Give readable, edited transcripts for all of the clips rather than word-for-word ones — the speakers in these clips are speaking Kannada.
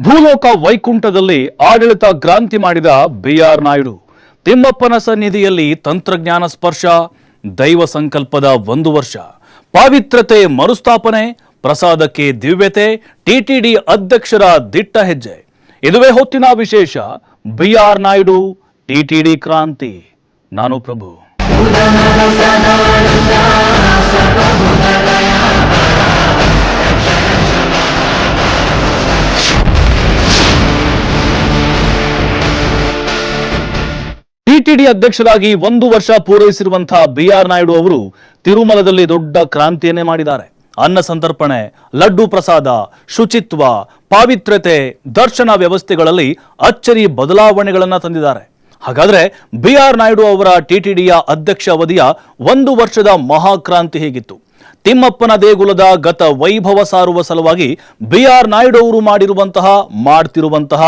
ಭೂಲೋಕ ವೈಕುಂಠದಲ್ಲಿ ಆಡಳಿತ ಕ್ರಾಂತಿ ಮಾಡಿದ ಬಿ.ಆರ್. ನಾಯ್ಡು. ತಿಮ್ಮಪ್ಪನ ಸನ್ನಿಧಿಯಲ್ಲಿ ತಂತ್ರಜ್ಞಾನ ಸ್ಪರ್ಶ, ದೈವ ಸಂಕಲ್ಪದ 1 ವರ್ಷ, ಪಾವಿತ್ರತೆ ಮರುಸ್ಥಾಪನೆ, ಪ್ರಸಾದಕ್ಕೆ ದಿವ್ಯತೆ, ಟಿಟಿಡಿ ಅಧ್ಯಕ್ಷರ ದಿಟ್ಟ ಹೆಜ್ಜೆ. ಇದುವೇ ಹೊತ್ತಿನ ವಿಶೇಷ. ಬಿ.ಆರ್. ನಾಯ್ಡು ಟಿಟಿಡಿ ಕ್ರಾಂತಿ. ನಾನು ಪ್ರಭು. ಟಿಟಿಡಿ ಅಧ್ಯಕ್ಷರಾಗಿ 1 ವರ್ಷ ಪೂರೈಸಿರುವಂತಹ ಬಿ.ಆರ್. ನಾಯ್ಡು ಅವರು ತಿರುಮಲದಲ್ಲಿ ದೊಡ್ಡ ಕ್ರಾಂತಿಯನ್ನೇ ಮಾಡಿದ್ದಾರೆ. ಅನ್ನ ಸಂತರ್ಪಣೆ, ಲಡ್ಡು ಪ್ರಸಾದ, ಶುಚಿತ್ವ, ಪಾವಿತ್ರತೆ, ದರ್ಶನ ವ್ಯವಸ್ಥೆಗಳಲ್ಲಿ ಅಚ್ಚರಿ ಬದಲಾವಣೆಗಳನ್ನು ತಂದಿದ್ದಾರೆ. ಹಾಗಾದ್ರೆ ಬಿ.ಆರ್. ನಾಯ್ಡು ಅವರ ಟಿಟಿಡಿಯ ಅಧ್ಯಕ್ಷ ಅವಧಿಯ 1 ವರ್ಷದ ಮಹಾಕ್ರಾಂತಿ ಹೇಗಿತ್ತು? ತಿಮ್ಮಪ್ಪನ ದೇಗುಲದ ಗತ ವೈಭವ ಸಾರುವ ಸಲುವಾಗಿ ಬಿ.ಆರ್. ನಾಯ್ಡು ಅವರು ಮಾಡ್ತಿರುವಂತಹ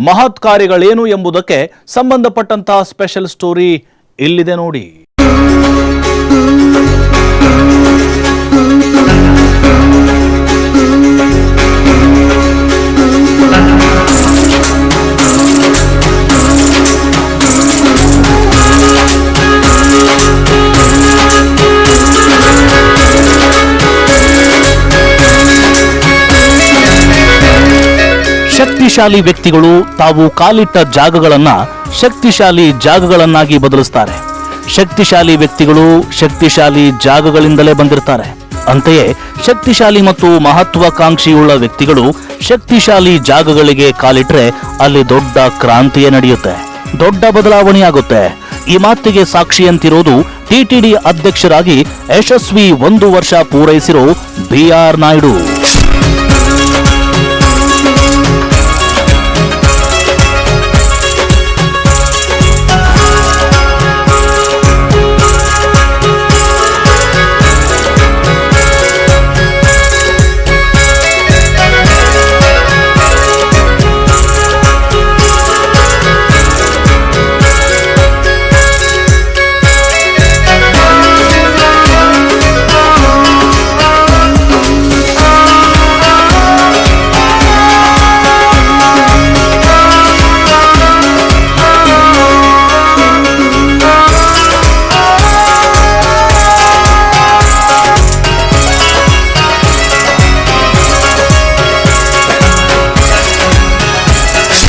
ಮಹತ್ ಕಾರ್ಯಗಳೇನು ಎಂಬುದಕ್ಕೆ ಸಂಬಂಧಪಟ್ಟಂತಹ ಸ್ಪೆಷಲ್ ಸ್ಟೋರಿ ಇಲ್ಲಿದೆ ನೋಡಿ. ಶಕ್ತಿಶಾಲಿ ವ್ಯಕ್ತಿಗಳು ತಾವು ಕಾಲಿಟ್ಟ ಜಾಗಗಳನ್ನ ಶಕ್ತಿಶಾಲಿ ಜಾಗಗಳನ್ನಾಗಿ ಬದಲಿಸ್ತಾರೆ. ಶಕ್ತಿಶಾಲಿ ವ್ಯಕ್ತಿಗಳು ಶಕ್ತಿಶಾಲಿ ಜಾಗಗಳಿಂದಲೇ ಬಂದಿರ್ತಾರೆ. ಅಂತೆಯೇ ಶಕ್ತಿಶಾಲಿ ಮತ್ತು ಮಹತ್ವಾಕಾಂಕ್ಷಿಯುಳ್ಳ ವ್ಯಕ್ತಿಗಳು ಶಕ್ತಿಶಾಲಿ ಜಾಗಗಳಿಗೆ ಕಾಲಿಟ್ರೆ ಅಲ್ಲಿ ದೊಡ್ಡ ಕ್ರಾಂತಿಯೇ ನಡೆಯುತ್ತೆ, ದೊಡ್ಡ ಬದಲಾವಣೆಯಾಗುತ್ತೆ. ಈ ಮಾತಿಗೆ ಸಾಕ್ಷಿಯಂತಿರೋದು ಟಿಟಿಡಿ ಅಧ್ಯಕ್ಷರಾಗಿ ಯಶಸ್ವಿ 1 ವರ್ಷ ಪೂರೈಸಿರೋ ಬಿ.ಆರ್. ನಾಯ್ಡು.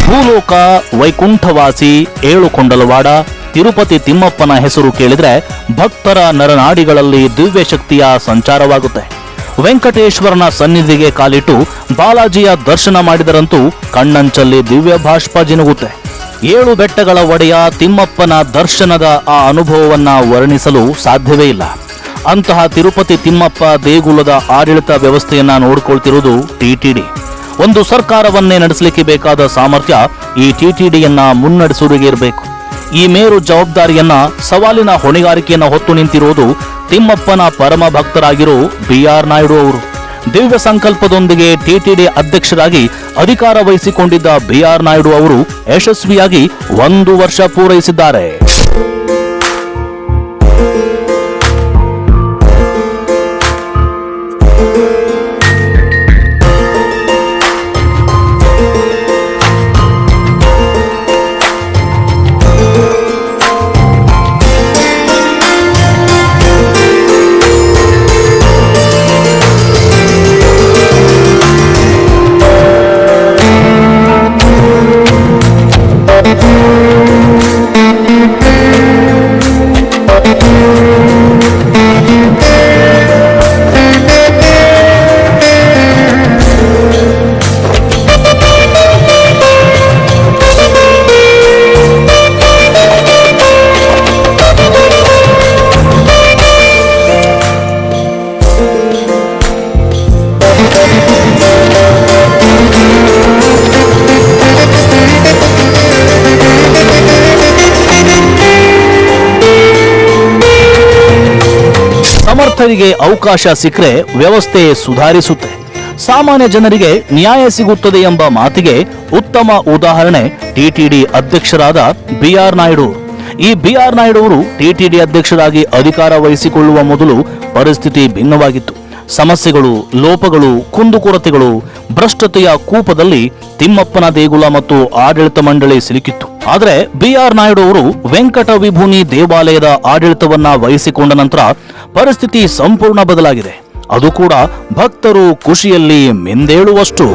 ಭೂಲೋಕ ವೈಕುಂಠವಾಸಿ ಏಳುಕೊಂಡಲವಾಡ ತಿರುಪತಿ ತಿಮ್ಮಪ್ಪನ ಹೆಸರು ಕೇಳಿದ್ರೆ ಭಕ್ತರ ನರನಾಡಿಗಳಲ್ಲಿ ದಿವ್ಯ ಶಕ್ತಿಯ ಸಂಚಾರವಾಗುತ್ತೆ. ವೆಂಕಟೇಶ್ವರನ ಸನ್ನಿಧಿಗೆ ಕಾಲಿಟ್ಟು ಬಾಲಾಜಿಯ ದರ್ಶನ ಮಾಡಿದರಂತೂ ಕಣ್ಣಂಚಲ್ಲಿ ದಿವ್ಯ ಬಾಷ್ಪ ಜಿನುಗುತ್ತೆ. 7 ಬೆಟ್ಟಗಳ ಒಡೆಯ ತಿಮ್ಮಪ್ಪನ ದರ್ಶನದ ಆ ಅನುಭವವನ್ನ ವರ್ಣಿಸಲು ಸಾಧ್ಯವೇ ಇಲ್ಲ. ಅಂತಹ ತಿರುಪತಿ ತಿಮ್ಮಪ್ಪ ದೇಗುಲದ ಆಡಳಿತ ವ್ಯವಸ್ಥೆಯನ್ನ ನೋಡಿಕೊಳ್ತಿರುವುದು ಟಿಟಿಡಿ. ಒಂದು ಸರ್ಕಾರವನ್ನೇ ನಡೆಸಲಿಕ್ಕೆ ಬೇಕಾದ ಸಾಮರ್ಥ್ಯ ಈ ಟಿಟಿಡಿಯನ್ನ ಮುನ್ನಡೆಸುವರಿಗೆ ಇರಬೇಕು. ಈ ಮೇರು ಜವಾಬ್ದಾರಿಯನ್ನ, ಸವಾಲಿನ ಹೊಣೆಗಾರಿಕೆಯನ್ನ ಹೊತ್ತು ನಿಂತಿರುವುದು ತಿಮ್ಮಪ್ಪನ ಪರಮ ಭಕ್ತರಾಗಿರೋ ಬಿ.ಆರ್. ನಾಯ್ಡು ಅವರು. ದಿವ್ಯ ಸಂಕಲ್ಪದೊಂದಿಗೆ ಟಿಟಿಡಿ ಅಧ್ಯಕ್ಷರಾಗಿ ಅಧಿಕಾರ ವಹಿಸಿಕೊಂಡಿದ್ದ ಬಿ.ಆರ್. ನಾಯ್ಡು ಅವರು ಯಶಸ್ವಿಯಾಗಿ 1 ವರ್ಷ ಪೂರೈಸಿದ್ದಾರೆ. ಸಮರ್ಥರಿಗೆ ಅವಕಾಶ ಸಿಕ್ಕರೆ ವ್ಯವಸ್ಥೆ ಸುಧಾರಿಸುತ್ತೆ, ಸಾಮಾನ್ಯ ಜನರಿಗೆ ನ್ಯಾಯ ಸಿಗುತ್ತದೆ ಎಂಬ ಮಾತಿಗೆ ಉತ್ತಮ ಉದಾಹರಣೆ ಟಿಟಿಡಿ ಅಧ್ಯಕ್ಷರಾದ ಬಿ.ಆರ್. ನಾಯ್ಡು. ಈ ಬಿ.ಆರ್. ನಾಯ್ಡು ಅವರು ಟಿಟಿಡಿ ಅಧ್ಯಕ್ಷರಾಗಿ ಅಧಿಕಾರ ವಹಿಸಿಕೊಳ್ಳುವ ಮೊದಲು ಪರಿಸ್ಥಿತಿ ಭಿನ್ನವಾಗಿತ್ತು. ಸಮಸ್ಯೆಗಳು, ಲೋಪಗಳು, ಕುಂದುಕೊರತೆಗಳು, ಭ್ರಷ್ಟತೆಯ ಕೂಪದಲ್ಲಿ ತಿಮ್ಮಪ್ಪನ ದೇಗುಲ ಮತ್ತು ಆಡಳಿತ ಮಂಡಳಿ ಸಿಲುಕಿತ್ತು. ಆದರೆ ಬಿ.ಆರ್. ನಾಯ್ಡು ಅವರು ವೆಂಕಟ ವಿಭೂನಿ ದೇವಾಲಯದ ಆಡಳಿತವನ್ನ ವಹಿಸಿಕೊಂಡ ನಂತರ ಪರಿಸ್ಥಿತಿ ಸಂಪೂರ್ಣ ಬದಲಾಗಿದೆ. ಅದು ಕೂಡ ಭಕ್ತರು ಖುಷಿಯಲ್ಲಿ ಮಿಂದೇಳುವಷ್ಟು.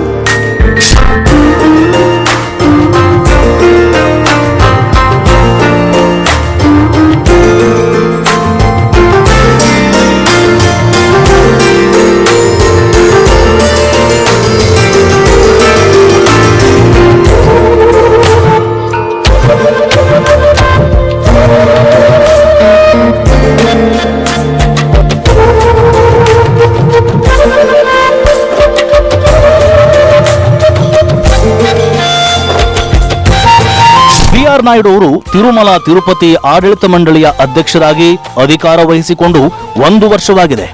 ಬಿ.ಆರ್. ನಾಯ್ಡು ಅವರು ತಿರುಮಲ ತಿರುಪತಿ ಆಡಳಿತ ಮಂಡಳಿಯ ಅಧ್ಯಕ್ಷರಾಗಿ ಅಧಿಕಾರ ವಹಿಸಿಕೊಂಡು 1 ವರ್ಷವಾಗಿದೆ.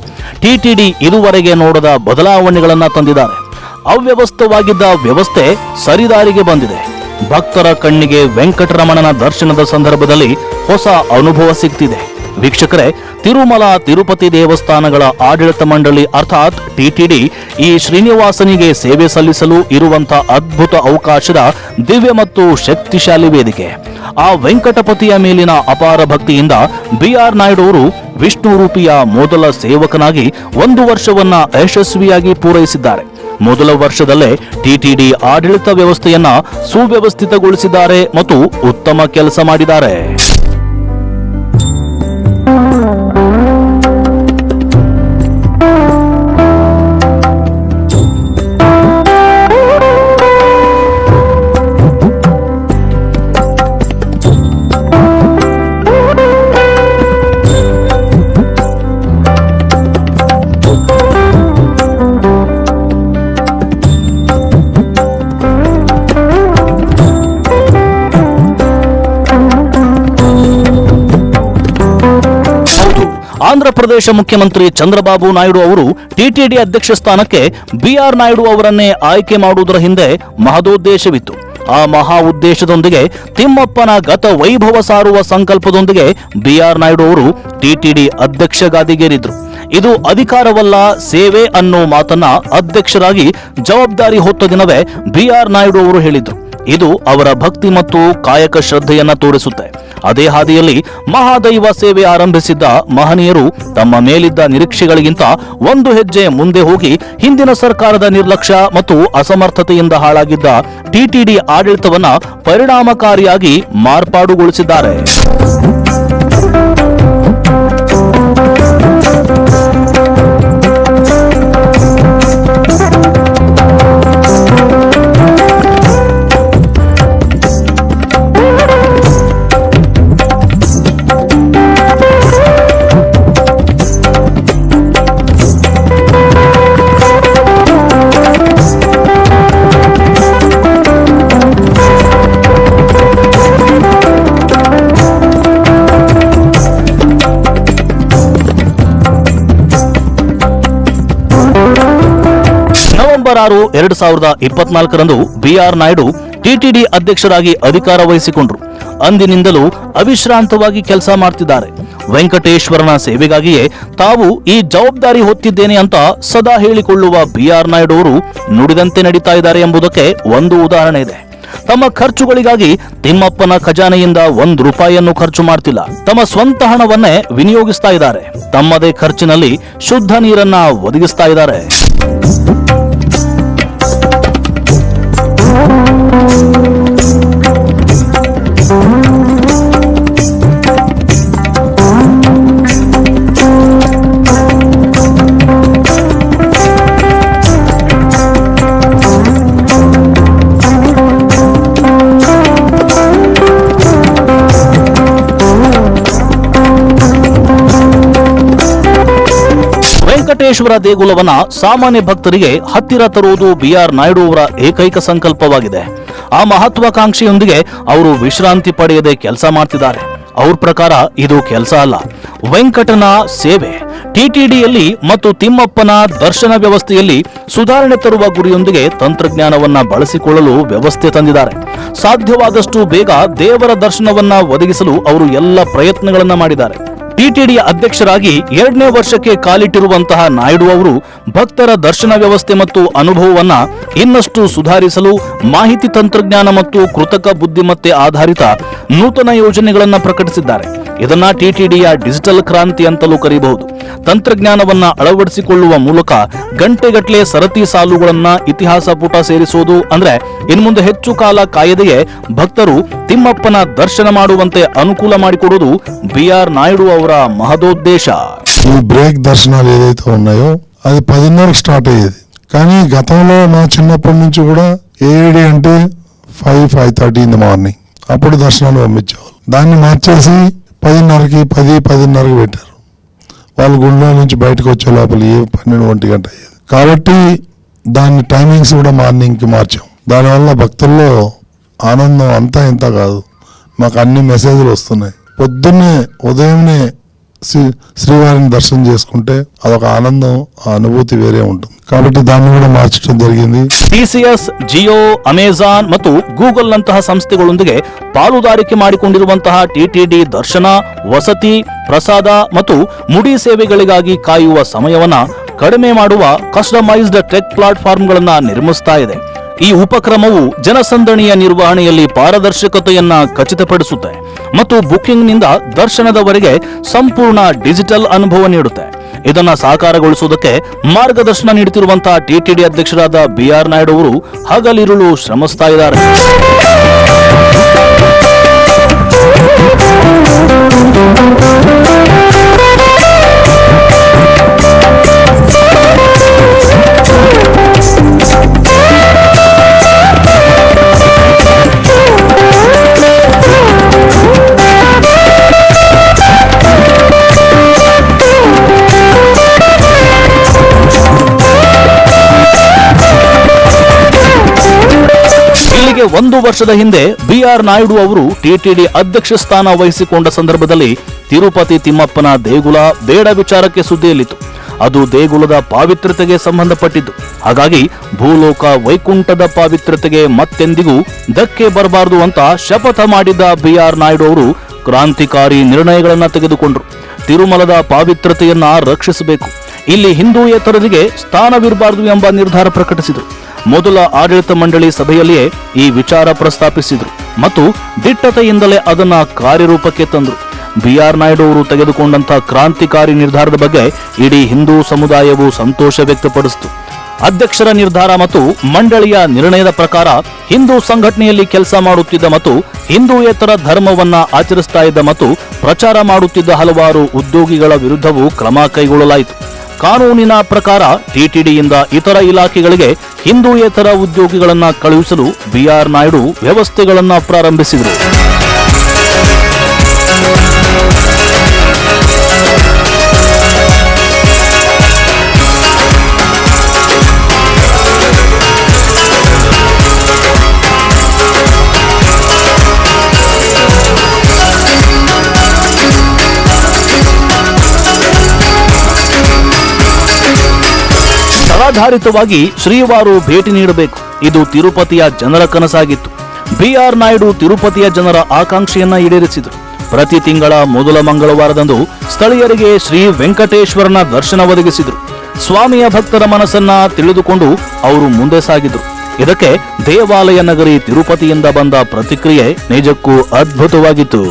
ಟಿಟಿಡಿ ಇದುವರೆಗೆ ನೋಡದ ಬದಲಾವಣೆಗಳನ್ನ ತಂದಿದ್ದಾರೆ. ಅವ್ಯವಸ್ಥವಾಗಿದ್ದ ವ್ಯವಸ್ಥೆ ಸರಿದಾರಿಗೆ ಬಂದಿದೆ. ಭಕ್ತರ ಕಣ್ಣಿಗೆ ವೆಂಕಟರಮಣನ ದರ್ಶನದ ಸಂದರ್ಭದಲ್ಲಿ ಹೊಸ ಅನುಭವ ಸಿಗ್ತಿದೆ. ವೀಕ್ಷಕರೇ, ತಿರುಮಲ ತಿರುಪತಿ ದೇವಸ್ಥಾನಗಳ ಆಡಳಿತ ಮಂಡಳಿ ಅರ್ಥಾತ್ ಟಿಟಿಡಿ ಈ ಶ್ರೀನಿವಾಸನಿಗೆ ಸೇವೆ ಸಲ್ಲಿಸಲು ಇರುವಂತಹ ಅದ್ಭುತ ಅವಕಾಶದ ದಿವ್ಯ ಮತ್ತು ಶಕ್ತಿಶಾಲಿ ವೇದಿಕೆ. ಆ ವೆಂಕಟಪತಿಯ ಮೇಲಿನ ಅಪಾರ ಭಕ್ತಿಯಿಂದ ಬಿ.ಆರ್. ನಾಯ್ಡು ಅವರು ವಿಷ್ಣು ರೂಪಿಯ ಮೊದಲ ಸೇವಕನಾಗಿ 1 ವರ್ಷವನ್ನ ಯಶಸ್ವಿಯಾಗಿ ಪೂರೈಸಿದ್ದಾರೆ. ಮೊದಲ ವರ್ಷದಲ್ಲೇ ಟಿಟಿಡಿ ಆಡಳಿತ ವ್ಯವಸ್ಥೆಯನ್ನ ಸುವ್ಯವಸ್ಥಿತಗೊಳಿಸಿದ್ದಾರೆ ಮತ್ತು ಉತ್ತಮ ಕೆಲಸ ಮಾಡಿದ್ದಾರೆ. ಆಂಧ್ರಪ್ರದೇಶ ಮುಖ್ಯಮಂತ್ರಿ ಚಂದ್ರಬಾಬು ನಾಯ್ಡು ಅವರು ಟಿಟಿಡಿ ಅಧ್ಯಕ್ಷ ಸ್ಥಾನಕ್ಕೆ ಬಿ.ಆರ್. ನಾಯ್ಡು ಅವರನ್ನೇ ಆಯ್ಕೆ ಮಾಡುವುದರ ಹಿಂದೆ ಮಹದೋದ್ದೇಶವಿತ್ತು. ಆ ಮಹಾ ಉದ್ದೇಶದೊಂದಿಗೆ ತಿಮ್ಮಪ್ಪನ ಗತ ವೈಭವ ಸಾರುವ ಸಂಕಲ್ಪದೊಂದಿಗೆ ಬಿ.ಆರ್. ನಾಯ್ಡು ಅವರು ಟಿಟಿಡಿ ಅಧ್ಯಕ್ಷ ಗಾದಿಗೇರಿದ್ರು. ಇದು ಅಧಿಕಾರವಲ್ಲ, ಸೇವೆ ಅನ್ನೋ ಮಾತನ್ನ ಅಧ್ಯಕ್ಷರಾಗಿ ಜವಾಬ್ದಾರಿ ಹೊತ್ತ ದಿನವೇ ಬಿ.ಆರ್. ನಾಯ್ಡು ಅವರು ಹೇಳಿದ್ರು. ಇದು ಅವರ ಭಕ್ತಿ ಮತ್ತು ಕಾಯಕ ಶ್ರದ್ಧೆಯನ್ನ ತೋರಿಸುತ್ತೆ. ಅದೇ ಹಾದಿಯಲ್ಲಿ ಮಹಾದೈವ ಸೇವೆ ಆರಂಭಿಸಿದ್ದ ಮಹನೀಯರು ತಮ್ಮ ಮೇಲಿದ್ದ ನಿರೀಕ್ಷೆಗಳಿಗಿಂತ 1 ಹೆಜ್ಜೆ ಮುಂದೆ ಹೋಗಿ ಹಿಂದಿನ ಸರ್ಕಾರದ ನಿರ್ಲಕ್ಷ್ಯ ಮತ್ತು ಅಸಮರ್ಥತೆಯಿಂದ ಹಾಳಾಗಿದ್ದ ಟಿಟಿಡಿ ಆಡಳಿತವನ್ನ ಪರಿಣಾಮಕಾರಿಯಾಗಿ ಮಾರ್ಪಾಡುಗೊಳಿಸಿದ್ದಾರೆ. ನವೆಂಬರ್ 6, 2024ರಂದು ಬಿ.ಆರ್. ನಾಯ್ಡು ಟಿಟಿಡಿ ಅಧ್ಯಕ್ಷರಾಗಿ ಅಧಿಕಾರ ವಹಿಸಿಕೊಂಡ್ರು. ಅಂದಿನಿಂದಲೂ ಅವಿಶ್ರಾಂತವಾಗಿ ಕೆಲಸ ಮಾಡ್ತಿದ್ದಾರೆ. ವೆಂಕಟೇಶ್ವರನ ಸೇವೆಗಾಗಿಯೇ ತಾವು ಈ ಜವಾಬ್ದಾರಿ ಹೊತ್ತಿದ್ದೇನೆ ಅಂತ ಸದಾ ಹೇಳಿಕೊಳ್ಳುವ ಬಿ.ಆರ್. ನಾಯ್ಡು ಅವರು ನುಡಿದಂತೆ ನಡೀತಾ ಇದ್ದಾರೆ ಎಂಬುದಕ್ಕೆ ಒಂದು ಉದಾಹರಣೆ ಇದೆ. ತಮ್ಮ ಖರ್ಚುಗಳಿಗಾಗಿ ತಿಮ್ಮಪ್ಪನ ಖಜಾನೆಯಿಂದ 1 ರೂಪಾಯಿಯನ್ನು ಖರ್ಚು ಮಾಡ್ತಿಲ್ಲ. ತಮ್ಮ ಸ್ವಂತ ಹಣವನ್ನೇ ವಿನಿಯೋಗಿಸ್ತಾ ಇದ್ದಾರೆ. ತಮ್ಮದೇ ಖರ್ಚಿನಲ್ಲಿ ಶುದ್ಧ ನೀರನ್ನ ಒದಗಿಸ್ತಾ ಇದ್ದಾರೆ. ವೆಂಕಟೇಶ್ವರ ದೇಗುಲವನ್ನ ಸಾಮಾನ್ಯ ಭಕ್ತರಿಗೆ ಹತ್ತಿರ ತರುವುದು ಬಿ.ಆರ್. ನಾಯ್ಡು ಅವರ ಏಕೈಕ ಸಂಕಲ್ಪವಾಗಿದೆ. ಆ ಮಹತ್ವಾಕಾಂಕ್ಷೆಯೊಂದಿಗೆ ಅವರು ವಿಶ್ರಾಂತಿ ಪಡೆಯದೆ ಕೆಲಸ ಮಾಡ್ತಿದ್ದಾರೆ. ಅವ್ರ ಪ್ರಕಾರ ಇದು ಕೆಲಸ ಅಲ್ಲ, ವೆಂಕಟನ ಸೇವೆ. ಟಿಟಿಡಿಯಲ್ಲಿ ಮತ್ತು ತಿಮ್ಮಪ್ಪನ ದರ್ಶನ ವ್ಯವಸ್ಥೆಯಲ್ಲಿ ಸುಧಾರಣೆ ತರುವ ಗುರಿಯೊಂದಿಗೆ ತಂತ್ರಜ್ಞಾನವನ್ನ ಬಳಸಿಕೊಳ್ಳಲು ವ್ಯವಸ್ಥೆ ತಂದಿದ್ದಾರೆ. ಸಾಧ್ಯವಾದಷ್ಟು ಬೇಗ ದೇವರ ದರ್ಶನವನ್ನ ಒದಗಿಸಲು ಅವರು ಎಲ್ಲ ಪ್ರಯತ್ನಗಳನ್ನ ಮಾಡಿದ್ದಾರೆ. ಟಿಟಿಡಿಯ ಅಧ್ಯಕ್ಷರಾಗಿ 2ನೇ ವರ್ಷಕ್ಕೆ ಕಾಲಿಟ್ಟಿರುವಂತಹ ನಾಯ್ಡು ಅವರು ಭಕ್ತರ ದರ್ಶನ ವ್ಯವಸ್ಥೆ ಮತ್ತು ಅನುಭವವನ್ನ ಇನ್ನಷ್ಟು ಸುಧಾರಿಸಲು ಮಾಹಿತಿ ತಂತ್ರಜ್ಞಾನ ಮತ್ತು ಕೃತಕ ಬುದ್ಧಿಮತ್ತೆ ಆಧಾರಿತ ನೂತನ ಯೋಜನೆಗಳನ್ನು ಪ್ರಕಟಿಸಿದ್ದಾರೆ. ಇದನ್ನ ಟಿಟಿಡಿಯ ಡಿಜಿಟಲ್ ಕ್ರಾಂತಿ ಅಂತಲೂ ಕರೆಯಬಹುದು. ತಂತ್ರಜ್ಞಾನವನ್ನ ಅಳವಡಿಸಿಕೊಳ್ಳುವ ಮೂಲಕ ಗಂಟೆಗಟ್ಟಲೆ ಸರತಿ ಸಾಲುಗಳನ್ನ ಇತಿಹಾಸ ಪುಟ ಸೇರಿಸುವುದು ಅಂದ್ರೆ ಇನ್ಮುಂದೆ ಹೆಚ್ಚು ಕಾಲ ಕಾಯದೆಯೇ ಭಕ್ತರು ತಿಮ್ಮಪ್ಪನ ದರ್ಶನ ಮಾಡುವಂತೆ అನುకూల ಮಾಡಿಕೊಡುವುದು బిఆర్ నాయుడు ಅವರ మహదోద్దేశ. ఈ బ్రేక్ దర్శనాలు ఏదైతే ఉన్నాయో అది 10:30కి స్టార్ట్ అయ్యేది. కానీ గతంలో మా చిన్నప్పటి నుంచి కూడా ఏడి అంటే 5:30 ఇన్ ద మార్నింగ్ అప్పుడు దర్శనాలు పంపించేవాళ్ళు. దాన్ని మార్చేసి 10:30కి 10:10:30కి పెట్టారు. వాళ్ళు గుండె నుంచి బయటకు వచ్చే లోపల 12-1 గంట అయ్యేది. కాబట్టి దాని టైమింగ్స్ కూడా మార్నింగ్కి మార్చాం. దానివల్ల భక్తుల్లో ఆనందం అంతా ఇంత కాదు, మాకు అన్ని మెసేజ్లు వస్తున్నాయి. పొద్దున్నే ఉదయంనే శ్రీవారిని దర్శనం చేసుకుంటే అదొక ఆనందం, ఆ అనుభూతి వేరే ఉంటుంది. కాబట్టి దాన్ని కూడా మార్చడం జరిగింది. ಟಿಸಿಎಸ್, ಜಿಯೋ, ಅಮೆಜಾನ್ ಮತ್ತು ಗೂಗಲ್ ನಂತಹ ಸಂಸ್ಥೆಗಳೊಂದಿಗೆ ಪಾಲುದಾರಿಕೆ ಮಾಡಿಕೊಂಡಿರುವಂತಹ ಟಿಟಿಡಿ ದರ್ಶನ, ವಸತಿ, ಪ್ರಸಾದ ಮತ್ತು ಮುಡಿ ಸೇವೆಗಳಿಗಾಗಿ ಕಾಯುವ ಸಮಯವನ್ನ ಕಡಿಮೆ ಮಾಡುವ ಕಸ್ಟಮೈಸ್ಡ್ ಟೆಕ್ ಪ್ಲಾಟ್ಫಾರ್ಮ್ಗಳನ್ನ ನಿರ್ಮಿಸ್ತಾ ಇದೆ. ಈ ಉಪಕ್ರಮವು ಜನಸಂದಣಿಯ ನಿರ್ವಹಣೆಯಲ್ಲಿ ಪಾರದರ್ಶಕತೆಯನ್ನ ಖಚಿತಪಡಿಸುತ್ತೆ ಮತ್ತು ಬುಕಿಂಗ್ನಿಂದ ದರ್ಶನದವರೆಗೆ ಸಂಪೂರ್ಣ ಡಿಜಿಟಲ್ ಅನುಭವ ನೀಡುತ್ತೆ. ಇದನ್ನ ಸಾಕಾರಗೊಳಿಸುವುದಕ್ಕೆ ಮಾರ್ಗದರ್ಶನ ನೀಡುತ್ತಿರುವಂತಹ ಟಿಟಿಡಿ ಅಧ್ಯಕ್ಷರಾದ ಬಿಆರ್ ನಾಯ್ಡು ಅವರು ಹಗಲಿರುಳು ಶ್ರಮಿಸ್ತಾ ಇದ್ದಾರೆ. ಇಲ್ಲಿಗೆ 1 ವರ್ಷದ ಹಿಂದೆ ಬಿಆರ್ ನಾಯ್ಡು ಅವರು ಟಿಟಿಡಿ ಅಧ್ಯಕ್ಷ ಸ್ಥಾನ ವಹಿಸಿಕೊಂಡ ಸಂದರ್ಭದಲ್ಲಿ ತಿರುಪತಿ ತಿಮ್ಮಪ್ಪನ ದೇಗುಲ ಬೇಡ ವಿಚಾರಕ್ಕೆ ಸುದ್ದಿಯಲ್ಲಿತ್ತು. ಅದು ದೇಗುಲದ ಪಾವಿತ್ರ್ಯತೆಗೆ ಸಂಬಂಧಪಟ್ಟಿದ್ದು. ಹಾಗಾಗಿ ಭೂಲೋಕ ವೈಕುಂಠದ ಪಾವಿತ್ರ್ಯತೆಗೆ ಮತ್ತೆಂದಿಗೂ ಧಕ್ಕೆ ಬರಬಾರದು ಅಂತ ಶಪಥ ಮಾಡಿದ್ದ ಬಿಆರ್ ನಾಯ್ಡು ಅವರು ಕ್ರಾಂತಿಕಾರಿ ನಿರ್ಣಯಗಳನ್ನು ತೆಗೆದುಕೊಂಡರು. ತಿರುಮಲದ ಪಾವಿತ್ರ್ಯತೆಯನ್ನ ರಕ್ಷಿಸಬೇಕು, ಇಲ್ಲಿ ಹಿಂದೂಯೇತರರಿಗೆ ಸ್ಥಾನವಿರಬಾರದು ಎಂಬ ನಿರ್ಧಾರ ಪ್ರಕಟಿಸಿದರು. ಮೊದಲ ಆಡಳಿತ ಮಂಡಳಿ ಸಭೆಯಲ್ಲಿಯೇ ಈ ವಿಚಾರ ಪ್ರಸ್ತಾಪಿಸಿದರು ಮತ್ತು ದಿಟ್ಟತೆಯಿಂದಲೇ ಅದನ್ನ ಕಾರ್ಯರೂಪಕ್ಕೆ ತಂದರು. ಬಿಆರ್ ನಾಯ್ಡು ಅವರು ತೆಗೆದುಕೊಂಡಂತಹ ಕ್ರಾಂತಿಕಾರಿ ನಿರ್ಧಾರದ ಬಗ್ಗೆ ಇಡೀ ಹಿಂದೂ ಸಮುದಾಯವು ಸಂತೋಷ ವ್ಯಕ್ತಪಡಿಸಿತು. ಅಧ್ಯಕ್ಷರ ನಿರ್ಧಾರ ಮತ್ತು ಮಂಡಳಿಯ ನಿರ್ಣಯದ ಪ್ರಕಾರ ಹಿಂದೂ ಸಂಘಟನೆಯಲ್ಲಿ ಕೆಲಸ ಮಾಡುತ್ತಿದ್ದ ಮತ್ತು ಹಿಂದೂಯೇತರ ಧರ್ಮವನ್ನ ಆಚರಿಸ್ತಾ ಇದ್ದ ಮತ್ತು ಪ್ರಚಾರ ಮಾಡುತ್ತಿದ್ದ ಹಲವಾರು ಉದ್ಯೋಗಿಗಳ ವಿರುದ್ಧವೂ ಕ್ರಮ ಕೈಗೊಳ್ಳಲಾಯಿತು. ಕಾನೂನಿನ ಪ್ರಕಾರ ಟಿಟಿಡಿಯಿಂದ ಇತರ ಇಲಾಖೆಗಳಿಗೆ ಹಿಂದೂಯೇತರ ಉದ್ಯೋಗಿಗಳನ್ನ ಕಳುಹಿಸಲು ಬಿಆರ್ ನಾಯ್ಡು ವ್ಯವಸ್ಥೆಗಳನ್ನ ಪ್ರಾರಂಭಿಸಿದರು. ಆಧಾರಿತವಾಗಿ ಶ್ರೀವಾರು ಭೇಟಿ ನೀಡಬೇಕು, ಇದು ತಿರುಪತಿಯ ಜನರ ಕನಸಾಗಿತ್ತು. ಬಿಆರ್ ನಾಯ್ಡು ತಿರುಪತಿಯ ಜನರ ಆಕಾಂಕ್ಷೆಯನ್ನ ಈಡೇರಿಸಿದರು. ಪ್ರತಿ ತಿಂಗಳ ಮೊದಲ ಮಂಗಳವಾರದಂದು ಸ್ಥಳೀಯರಿಗೆ ಶ್ರೀ ವೆಂಕಟೇಶ್ವರನ ದರ್ಶನ ಒದಗಿಸಿದರು. ಸ್ವಾಮಿಯ ಭಕ್ತರ ಮನಸ್ಸನ್ನ ತಿಳಿದುಕೊಂಡು ಅವರು ಮುಂದೆ ಸಾಗಿದರು. ಇದಕ್ಕೆ ದೇವಾಲಯ ನಗರಿ ತಿರುಪತಿಯಿಂದ ಬಂದ ಪ್ರತಿಕ್ರಿಯೆ ನಿಜಕ್ಕೂ ಅದ್ಭುತವಾಗಿತ್ತು.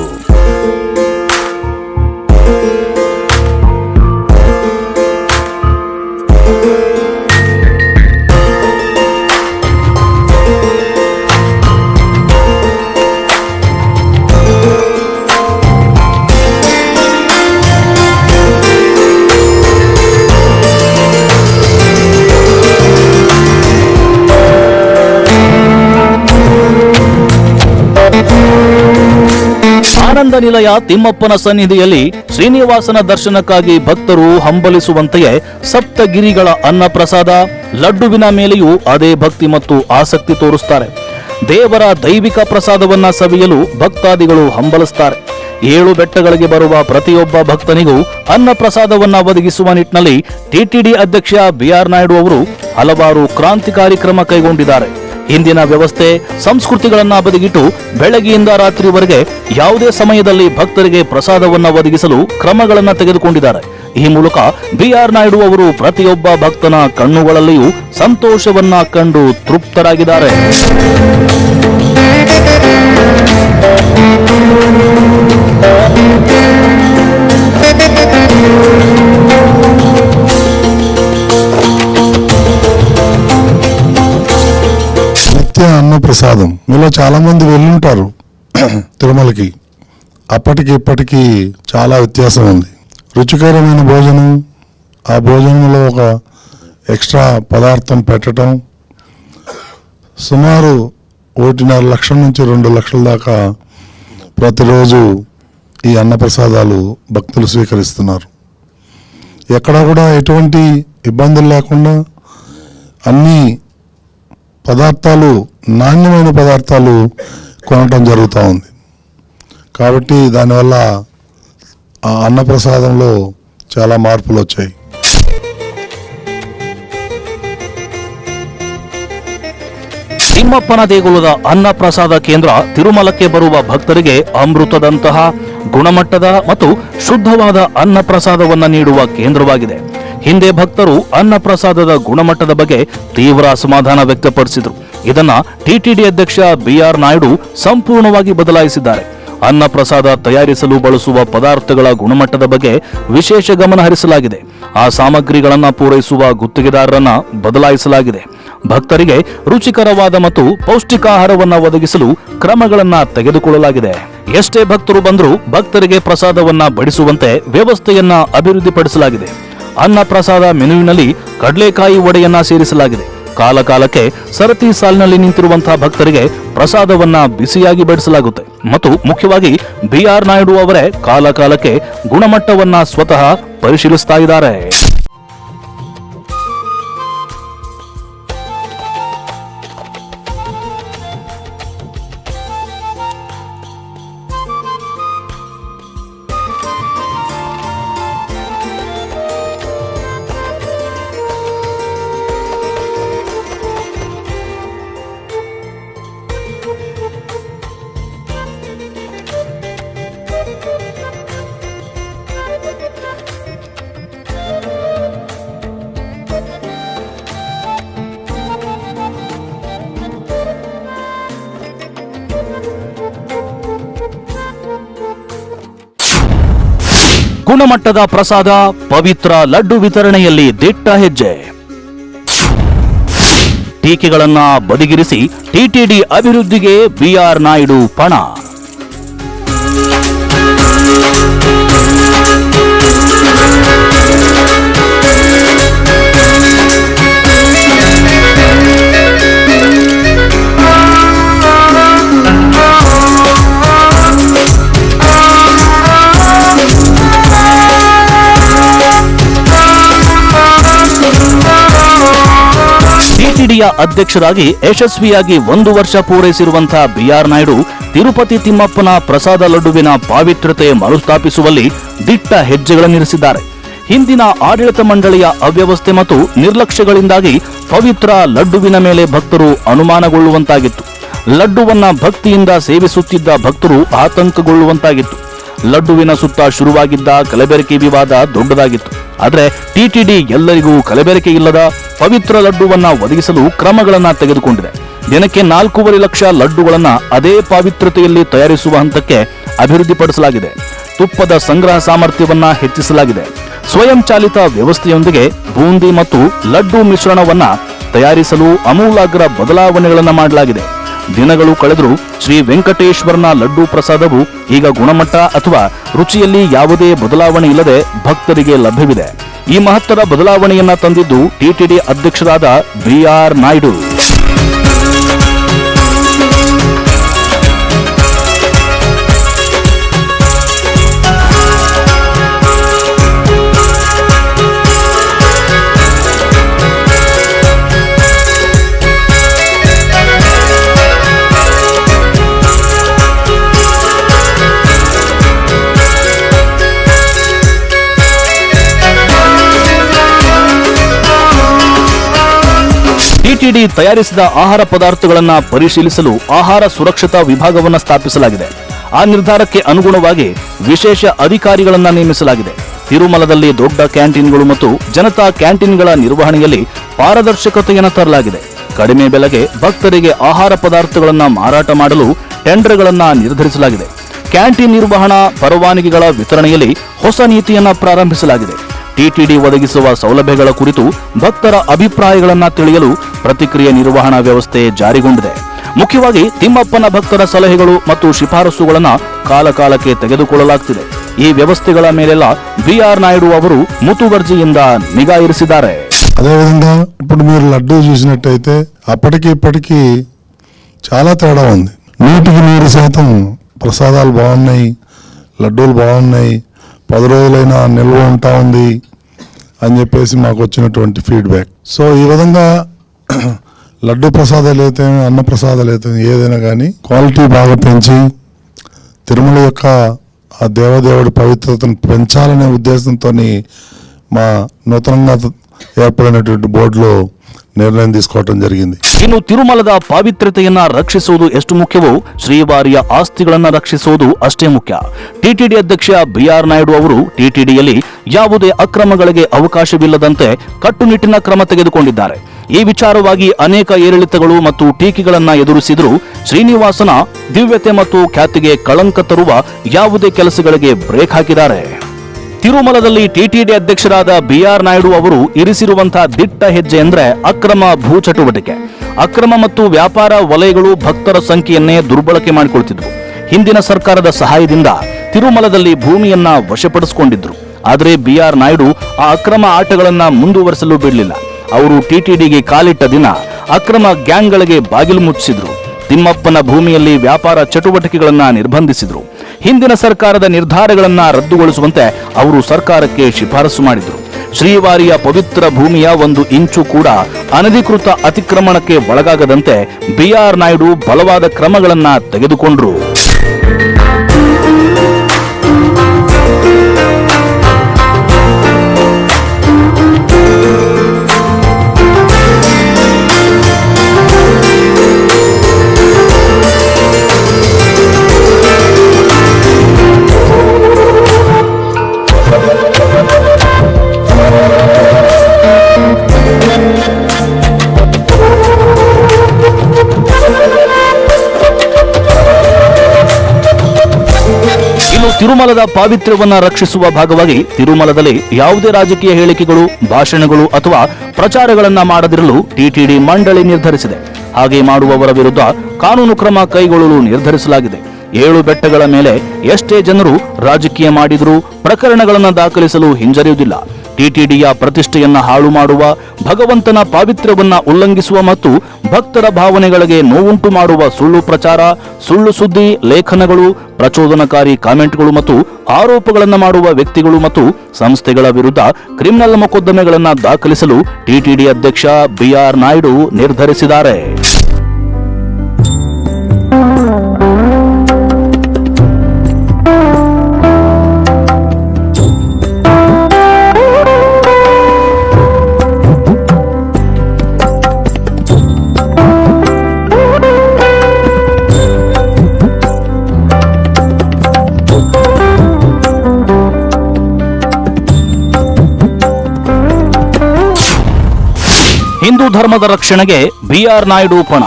ಆನಂದ ನಿಲಯ ತಿಮ್ಮಪ್ಪನ ಸನ್ನಿಧಿಯಲ್ಲಿ ಶ್ರೀನಿವಾಸನ ದರ್ಶನಕ್ಕಾಗಿ ಭಕ್ತರು ಹಂಬಲಿಸುವಂತೆಯೇ ಸಪ್ತಗಿರಿಗಳ ಅನ್ನ ಪ್ರಸಾದ ಲಡ್ಡುವಿನ ಮೇಲೆಯೂ ಅದೇ ಭಕ್ತಿ ಮತ್ತು ಆಸಕ್ತಿ ತೋರಿಸುತ್ತಾರೆ. ದೇವರ ದೈವಿಕ ಪ್ರಸಾದವನ್ನ ಸವಿಯಲು ಭಕ್ತಾದಿಗಳು ಹಂಬಲಿಸುತ್ತಾರೆ. 7 ಬೆಟ್ಟಗಳಿಗೆ ಬರುವ ಪ್ರತಿಯೊಬ್ಬ ಭಕ್ತನಿಗೂ ಅನ್ನ ಪ್ರಸಾದವನ್ನ ಒದಗಿಸುವ ನಿಟ್ಟಿನಲ್ಲಿ ಟಿಟಿಡಿ ಅಧ್ಯಕ್ಷ ಬಿಆರ್ ನಾಯ್ಡು ಅವರು ಹಲವಾರು ಕ್ರಾಂತಿಕಾರಿ ಕ್ರಮ ಕೈಗೊಂಡಿದ್ದಾರೆ. ಇಂದಿನ ವ್ಯವಸ್ಥೆ ಸಂಸ್ಕೃತಿಗಳನ್ನ ಬದಿಗಿಟ್ಟು ಬೆಳಗ್ಗೆಯಿಂದ ರಾತ್ರಿವರೆಗೆ ಯಾವುದೇ ಸಮಯದಲ್ಲಿ ಭಕ್ತರಿಗೆ ಪ್ರಸಾದವನ್ನ ಒದಗಿಸಲು ಕ್ರಮಗಳನ್ನ ತೆಗೆದುಕೊಂಡಿದ್ದಾರೆ. ಈ ಮೂಲಕ ಬಿ.ಆರ್. ನಾಯ್ಡು ಅವರು ಪ್ರತಿಯೊಬ್ಬ ಭಕ್ತನ ಕಣ್ಣುಗಳಲ್ಲಿಯೂ ಸಂತೋಷವನ್ನ ಕಂಡು ತೃಪ್ತರಾಗಿದ್ದಾರೆ. నిత్య అన్న ప్రసాదం. మీలో చాలా మంది వెళ్ళుంటారు తిరుమలకి. అప్పటికి ఇప్పటికీ చాలా వ్యత్యాసం ఉంది. రుచికరమైన భోజనం, ఆ భోజనంలో ఒక ఎక్స్ట్రా పదార్థం పెట్టడం, సుమారు 1.5 లక్షల నుంచి 2 లక్షల దాకా ప్రతిరోజు ఈ అన్నప్రసాదాలు భక్తులు స్వీకరిస్తున్నారు. ఎక్కడా కూడా ఎటువంటి ఇబ్బందులు లేకుండా అన్ని పదార్థాలు, నాణ్యమైన పదార్థాలు కొనటం జరుగుతూ ఉంది. కాబట్టి దానివల్ల ఆ అన్నప్రసాదంలో చాలా మార్పులు వచ్చాయి. ತಿಮ್ಮಪ್ಪನ ದೇಗುಲದ ಅನ್ನ ಪ್ರಸಾದ ಕೇಂದ್ರ ತಿರುಮಲಕ್ಕೆ ಬರುವ ಭಕ್ತರಿಗೆ ಅಮೃತದಂತಹ ಗುಣಮಟ್ಟದ ಮತ್ತು ಶುದ್ಧವಾದ ಅನ್ನ ಪ್ರಸಾದವನ್ನ ನೀಡುವ ಕೇಂದ್ರವಾಗಿದೆ. ಹಿಂದೆ ಭಕ್ತರು ಅನ್ನ ಪ್ರಸಾದದ ಗುಣಮಟ್ಟದ ಬಗ್ಗೆ ತೀವ್ರ ಅಸಮಾಧಾನ ವ್ಯಕ್ತಪಡಿಸಿದರು. ಇದನ್ನ ಟಿಟಿಡಿ ಅಧ್ಯಕ್ಷ ಬಿ.ಆರ್. ನಾಯ್ಡು ಸಂಪೂರ್ಣವಾಗಿ ಬದಲಾಯಿಸಿದ್ದಾರೆ. ಅನ್ನ ಪ್ರಸಾದ ತಯಾರಿಸಲು ಬಳಸುವ ಪದಾರ್ಥಗಳ ಗುಣಮಟ್ಟದ ಬಗ್ಗೆ ವಿಶೇಷ ಗಮನ ಹರಿಸಲಾಗಿದೆ. ಆ ಸಾಮಗ್ರಿಗಳನ್ನು ಪೂರೈಸುವ ಗುತ್ತಿಗೆದಾರರನ್ನ ಬದಲಾಯಿಸಲಾಗಿದೆ. ಭಕ್ತರಿಗೆ ರುಚಿಕರವಾದ ಮತ್ತು ಪೌಷ್ಟಿಕಾಹಾರವನ್ನ ಒದಗಿಸಲು ಕ್ರಮಗಳನ್ನ ತೆಗೆದುಕೊಳ್ಳಲಾಗಿದೆ. ಎಷ್ಟೇ ಭಕ್ತರು ಬಂದರೂ ಭಕ್ತರಿಗೆ ಪ್ರಸಾದವನ್ನ ಬಡಿಸುವಂತೆ ವ್ಯವಸ್ಥೆಯನ್ನ ಅಭಿವೃದ್ಧಿಪಡಿಸಲಾಗಿದೆ. ಅನ್ನ ಪ್ರಸಾದ ಮೆನುವಿನಲ್ಲಿ ಕಡಲೆಕಾಯಿ ವಡೆಯನ್ನ ಸೇರಿಸಲಾಗಿದೆ. ಕಾಲಕಾಲಕ್ಕೆ ಸರತಿ ಸಾಲಿನಲ್ಲಿ ನಿಂತಿರುವಂತಹ ಭಕ್ತರಿಗೆ ಪ್ರಸಾದವನ್ನ ಬಿಸಿಯಾಗಿ ಬಡಿಸಲಾಗುತ್ತೆ. ಮತ್ತು ಮುಖ್ಯವಾಗಿ ಬಿ.ಆರ್. ನಾಯ್ಡು ಅವರೇ ಕಾಲಕಾಲಕ್ಕೆ ಗುಣಮಟ್ಟವನ್ನ ಸ್ವತಃ ಪರಿಶೀಲಿಸ್ತಾ ಇದ್ದಾರೆ. ಗುಣಮಟ್ಟದ ಪ್ರಸಾದ, ಪವಿತ್ರ ಲಡ್ಡು ವಿತರಣೆಯಲ್ಲಿ ದಿಟ್ಟ ಹೆಜ್ಜೆ. ಟೀಕೆಗಳನ್ನ ಬದಿಗಿರಿಸಿ ಟಿಟಿಡಿ ಅಭಿವೃದ್ಧಿಗೆ ಬಿ.ಆರ್. ನಾಯ್ಡು ಪಣ. ಟಿಟಿಡಿಯ ಅಧ್ಯಕ್ಷರಾಗಿ ಯಶಸ್ವಿಯಾಗಿ 1 ವರ್ಷ ಪೂರೈಸಿರುವಂತಹ ಬಿ.ಆರ್. ನಾಯ್ಡು ತಿರುಪತಿ ತಿಮ್ಮಪ್ಪನ ಪ್ರಸಾದ ಲಡ್ಡುವಿನ ಪಾವಿತ್ರ್ಯತೆ ಮರುಸ್ಥಾಪಿಸುವಲ್ಲಿ ದಿಟ್ಟ ಹೆಜ್ಜೆಗಳನ್ನಿರಿಸಿದ್ದಾರೆ. ಹಿಂದಿನ ಆಡಳಿತ ಮಂಡಳಿಯ ಅವ್ಯವಸ್ಥೆ ಮತ್ತು ನಿರ್ಲಕ್ಷ್ಯಗಳಿಂದಾಗಿ ಪವಿತ್ರ ಲಡ್ಡುವಿನ ಮೇಲೆ ಭಕ್ತರು ಅನುಮಾನಗೊಳ್ಳುವಂತಾಗಿತ್ತು. ಲಡ್ಡುವನ್ನ ಭಕ್ತಿಯಿಂದ ಸೇವಿಸುತ್ತಿದ್ದ ಭಕ್ತರು ಆತಂಕಗೊಳ್ಳುವಂತಾಗಿತ್ತು. ಲಡ್ಡುವಿನ ಸುತ್ತ ಶುರುವಾಗಿದ್ದ ಕಲಬೆರಕೆ ವಿವಾದ ದೊಡ್ಡದಾಗಿತ್ತು. ಆದರೆ ಟಿಟಿಡಿ ಎಲ್ಲರಿಗೂ ಕಲಬೆರಕೆ ಇಲ್ಲದ ಪವಿತ್ರ ಲಡ್ಡುವನ್ನ ಒದಗಿಸಲು ಕ್ರಮಗಳನ್ನ ತೆಗೆದುಕೊಂಡಿದೆ. ದಿನಕ್ಕೆ 4.5 ಲಕ್ಷ ಲಡ್ಡುಗಳನ್ನ ಅದೇ ಪಾವಿತ್ರತೆಯಲ್ಲಿ ತಯಾರಿಸುವ ಹಂತಕ್ಕೆ ಅಭಿವೃದ್ಧಿಪಡಿಸಲಾಗಿದೆ. ತುಪ್ಪದ ಸಂಗ್ರಹ ಸಾಮರ್ಥ್ಯವನ್ನ ಹೆಚ್ಚಿಸಲಾಗಿದೆ. ಸ್ವಯಂ ಚಾಲಿತ ವ್ಯವಸ್ಥೆಯೊಂದಿಗೆ ಬೂಂದಿ ಮತ್ತು ಲಡ್ಡು ಮಿಶ್ರಣವನ್ನ ತಯಾರಿಸಲು ಆಮೂಲಾಗ್ರ ಬದಲಾವಣೆಗಳನ್ನು ಮಾಡಲಾಗಿದೆ. ದಿನಗಳು ಕಳೆದರೂ ಶ್ರೀ ವೆಂಕಟೇಶ್ವರನ ಲಡ್ಡು ಪ್ರಸಾದವು ಈಗ ಗುಣಮಟ್ಟ ಅಥವಾ ರುಚಿಯಲ್ಲಿ ಯಾವುದೇ ಬದಲಾವಣೆ ಇಲ್ಲದೆ ಭಕ್ತರಿಗೆ ಲಭ್ಯವಿದೆ. ಈ ಮಹತ್ತರ ಬದಲಾವಣೆಯನ್ನ ತಂದಿದ್ದು ಟಿಟಿಡಿ ಅಧ್ಯಕ್ಷರಾದ ಬಿ.ಆರ್. ನಾಯ್ಡು. ಟಿಟಿಡಿ ತಯಾರಿಸಿದ ಆಹಾರ ಪದಾರ್ಥಗಳನ್ನು ಪರಿಶೀಲಿಸಲು ಆಹಾರ ಸುರಕ್ಷತಾ ವಿಭಾಗವನ್ನು ಸ್ಥಾಪಿಸಲಾಗಿದೆ. ಆ ನಿರ್ಧಾರಕ್ಕೆ ಅನುಗುಣವಾಗಿ ವಿಶೇಷ ಅಧಿಕಾರಿಗಳನ್ನು ನೇಮಿಸಲಾಗಿದೆ. ತಿರುಮಲದಲ್ಲಿ ದೊಡ್ಡ ಕ್ಯಾಂಟೀನ್ಗಳು ಮತ್ತು ಜನತಾ ಕ್ಯಾಂಟೀನ್ಗಳ ನಿರ್ವಹಣೆಯಲ್ಲಿ ಪಾರದರ್ಶಕತೆಯನ್ನು ತರಲಾಗಿದೆ. ಕಡಿಮೆ ಬೆಲೆಗೆ ಭಕ್ತರಿಗೆ ಆಹಾರ ಪದಾರ್ಥಗಳನ್ನು ಮಾರಾಟ ಮಾಡಲು ಟೆಂಡರ್ಗಳನ್ನು ನಿರ್ಧರಿಸಲಾಗಿದೆ. ಕ್ಯಾಂಟೀನ್ ನಿರ್ವಹಣಾ ಪರವಾನಗಿಗಳ ವಿತರಣೆಯಲ್ಲಿ ಹೊಸ ನೀತಿಯನ್ನು ಪ್ರಾರಂಭಿಸಲಾಗಿದೆ. ಟಿಟಿಡಿ ಒದಗಿಸುವ ಸೌಲಭ್ಯಗಳ ಕುರಿತು ಭಕ್ತರ ಅಭಿಪ್ರಾಯಗಳನ್ನು ತಿಳಿಯಲು ಪ್ರತಿಕ್ರಿಯೆ ನಿರ್ವಹಣಾ ವ್ಯವಸ್ಥೆ ಜಾರಿಗೊಂಡಿದೆ. ಮುಖ್ಯವಾಗಿ ತಿಮ್ಮಪ್ಪನ ಭಕ್ತರ ಸಲಹೆಗಳು ಮತ್ತು ಶಿಫಾರಸುಗಳನ್ನು ಕಾಲಕಾಲಕ್ಕೆ ತೆಗೆದುಕೊಳ್ಳಲಾಗುತ್ತಿದೆ. ಈ ವ್ಯವಸ್ಥೆಗಳ ಮೇಲೆಲ್ಲ ಬಿಆರ್ నాయుడు ಅವರು ముతువర్జిಯಿಂದ నిఘా ఇరిసిದ್ದಾರೆ. అదేవిధంగా ఇప్పుడు మీరు లడ్డూ చూసినట్టయితే అప్పటికి ఇప్పటికీ చాలా తేడా ఉంది. 100% ప్రసాదాలు బాగున్నాయి, లడ్డూలు బాగున్నాయి, 10 రోజులైనా నిల్వ ఉంటా ఉంది అని చెప్పేసి మాకు వచ్చినటువంటి ఫీడ్బ్యాక్. సో ఈ విధంగా లడ్డు ప్రసాదాలు అయితే అన్న ప్రసాదాలు అయితే ఏదైనా కానీ క్వాలిటీ బాగా పెంచి తిరుమల యొక్క ఆ దేవదేవుడి పవిత్రతను పెంచాలనే ఉద్దేశంతో మా నూతనంగా ఏర్పడినటువంటి బోర్డులో ನಿರ್ಣಯ తీసుకోవడం జరిగింది. ಇನ್ನು ತಿರುಮಲದ ಪಾವಿತ್ರ್ಯತೆಯನ್ನ ರಕ್ಷಿಸುವುದು ಎಷ್ಟು ಮುಖ್ಯವೋ ಶ್ರೀವಾರಿಯ ಆಸ್ತಿಗಳನ್ನು ರಕ್ಷಿಸುವುದು ಅಷ್ಟೇ ಮುಖ್ಯ. ಟಿಟಿಡಿ ಅಧ್ಯಕ್ಷ ಬಿಆರ್ ನಾಯ್ಡು ಅವರು ಟಿಟಿಡಿಯಲ್ಲಿ ಯಾವುದೇ ಅಕ್ರಮಗಳಿಗೆ ಅವಕಾಶವಿಲ್ಲದಂತೆ ಕಟ್ಟುನಿಟ್ಟಿನ ಕ್ರಮ ತೆಗೆದುಕೊಂಡಿದ್ದಾರೆ. ಈ ವಿಚಾರವಾಗಿ ಅನೇಕ ಏರಿಳಿತಗಳು ಮತ್ತು ಟೀಕೆಗಳನ್ನ ಎದುರಿಸಿದರೂ ಶ್ರೀನಿವಾಸನ ದಿವ್ಯತೆ ಮತ್ತು ಖ್ಯಾತಿಗೆ ಕಳಂಕ ತರುವ ಯಾವುದೇ ಕೆಲಸಗಳಿಗೆ ಬ್ರೇಕ್ ಹಾಕಿದ್ದಾರೆ. ತಿರುಮಲದಲ್ಲಿ ಟಿಟಿಡಿ ಅಧ್ಯಕ್ಷರಾದ ಬಿಆರ್ ನಾಯ್ಡು ಅವರು ಇರಿಸಿರುವಂತಹ ದಿಟ್ಟ ಹೆಜ್ಜೆ ಅಂದ್ರೆ ಅಕ್ರಮ ಭೂ ಚಟುವಟಿಕೆ. ಅಕ್ರಮ ಮತ್ತು ವ್ಯಾಪಾರ ವಲಯಗಳು ಭಕ್ತರ ಸಂಖ್ಯೆಯನ್ನೇ ದುರ್ಬಳಕೆ ಮಾಡಿಕೊಳ್ತಿದ್ವು. ಹಿಂದಿನ ಸರ್ಕಾರದ ಸಹಾಯದಿಂದ ತಿರುಮಲದಲ್ಲಿ ಭೂಮಿಯನ್ನ ವಶಪಡಿಸಿಕೊಂಡಿದ್ರು. ಆದರೆ ಬಿಆರ್ ನಾಯ್ಡು ಆ ಅಕ್ರಮ ಆಟಗಳನ್ನ ಮುಂದುವರಿಸಲು ಬಿಡಲಿಲ್ಲ. ಅವರು ಟಿಟಿಡಿಗೆ ಕಾಲಿಟ್ಟ ದಿನ ಅಕ್ರಮ ಗ್ಯಾಂಗ್ಗಳಿಗೆ ಬಾಗಿಲು ಮುಚ್ಚಿಸಿದ್ರು. ತಿಮ್ಮಪ್ಪನ ಭೂಮಿಯಲ್ಲಿ ವ್ಯಾಪಾರ ಚಟುವಟಿಕೆಗಳನ್ನ ನಿರ್ಬಂಧಿಸಿದ್ರು. ಹಿಂದಿನ ಸರ್ಕಾರದ ನಿರ್ಧಾರಗಳನ್ನ ರದ್ದುಗೊಳಿಸುವಂತೆ ಅವರು ಸರ್ಕಾರಕ್ಕೆ ಶಿಫಾರಸು ಮಾಡಿದರು. ಶ್ರೀವಾರಿಯ ಪವಿತ್ರ ಭೂಮಿಯ 1 ಇಂಚು ಕೂಡ ಅನಧಿಕೃತ ಅತಿಕ್ರಮಣಕ್ಕೆ ಒಳಗಾಗದಂತೆ ಬಿಆರ್ ನಾಯ್ಡು ಬಲವಾದ ಕ್ರಮಗಳನ್ನ ತೆಗೆದುಕೊಂಡರು. ತಿರುಮಲದ ಪಾವಿತ್ರ್ಯವನ್ನ ರಕ್ಷಿಸುವ ಭಾಗವಾಗಿ ತಿರುಮಲದಲ್ಲಿ ಯಾವುದೇ ರಾಜಕೀಯ ಹೇಳಿಕೆಗಳು, ಭಾಷಣಗಳು ಅಥವಾ ಪ್ರಚಾರಗಳನ್ನ ಮಾಡದಿರಲು ಟಿಟಿಡಿ ಮಂಡಳಿ ನಿರ್ಧರಿಸಿದೆ. ಹಾಗೆ ಮಾಡುವವರ ವಿರುದ್ಧ ಕಾನೂನು ಕ್ರಮ ಕೈಗೊಳ್ಳಲು ನಿರ್ಧರಿಸಲಾಗಿದೆ. 7 ಬೆಟ್ಟಗಳ ಮೇಲೆ ಎಷ್ಟೇ ಜನರು ರಾಜಕೀಯ ಮಾಡಿದರೂ ಪ್ರಕರಣಗಳನ್ನು ದಾಖಲಿಸಲು ಹಿಂಜರಿಯುವುದಿಲ್ಲ. ಟಿಟಿಡಿಯ ಪ್ರತಿಷ್ಠೆಯನ್ನ ಹಾಳು ಮಾಡುವ, ಭಗವಂತನ ಪಾವಿತ್ರ್ಯವನ್ನ ಉಲ್ಲಂಘಿಸುವ ಮತ್ತು ಭಕ್ತರ ಭಾವನೆಗಳಿಗೆ ನೋವುಂಟು ಮಾಡುವ ಸುಳ್ಳು ಪ್ರಚಾರ, ಸುಳ್ಳು ಸುದ್ದಿ, ಲೇಖನಗಳು, ಪ್ರಚೋದನಕಾರಿ ಕಾಮೆಂಟ್ಗಳು ಮತ್ತು ಆರೋಪಗಳನ್ನು ಮಾಡುವ ವ್ಯಕ್ತಿಗಳು ಮತ್ತು ಸಂಸ್ಥೆಗಳ ವಿರುದ್ಧ ಕ್ರಿಮಿನಲ್ ಮೊಕದ್ದಮೆಗಳನ್ನು ದಾಖಲಿಸಲು ಟಿಟಿಡಿ ಅಧ್ಯಕ್ಷ ಬಿಆರ್ ನಾಯ್ಡು ನಿರ್ಧರಿಸಿದ್ದಾರೆ. ಹಿಂದೂ ಧರ್ಮದ ರಕ್ಷಣೆಗೆ ಬಿಆರ್ ನಾಯ್ಡು ಪಣ,